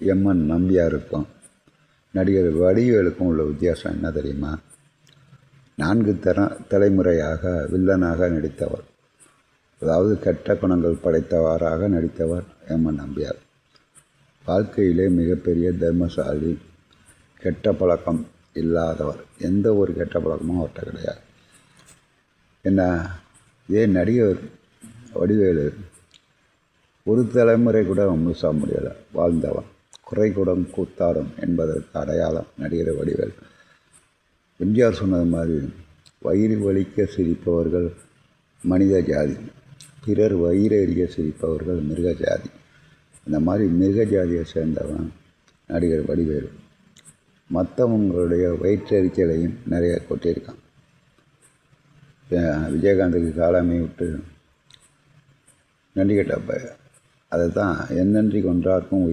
MN நம்பியாருக்கும் நடிகர் வடிவேலுக்கும் உள்ள வித்தியாசம் என்ன தெரியுமா? 4 தலைமுறையாக வில்லனாக நடித்தவர், அதாவது கெட்ட குணங்கள் படைத்தவராக நடித்தவர் எம்என் நம்பியார். வாழ்க்கையிலே மிகப்பெரிய தர்மசாலி, கெட்ட பழக்கம் இல்லாதவர். எந்த ஒரு கெட்ட பழக்கமும் அவர்கிட்ட கிடையாது. என்ன இதே நடிகர் வடிவேலு ஒரு தலைமுறை கூட முழுசா முடியலை வாழ்ந்தவன். குறைகுடம் கூத்தாடும் என்பதற்கு அடையாளம் நடிகர் வடிவேலு. எம்ஜிஆர் சொன்னது மாதிரி, வயிறு வலிக்க சிரிப்பவர்கள் மனித ஜாதி, பிறர் வயிறு எறிய சிரிப்பவர்கள் மிருக ஜாதி. இந்த மாதிரி மிருக ஜாதியை சேர்ந்தவன் நடிகர் வடிவேலு. மற்றவங்களுடைய வயிற்றெரிச்சலையும் நிறைய கொட்டியிருக்கான். விஜயகாந்துக்கு காலமை விட்டு நன்றி கெட்டப்ப அதை தான் என்னன்றி கொன்றார்க்கும்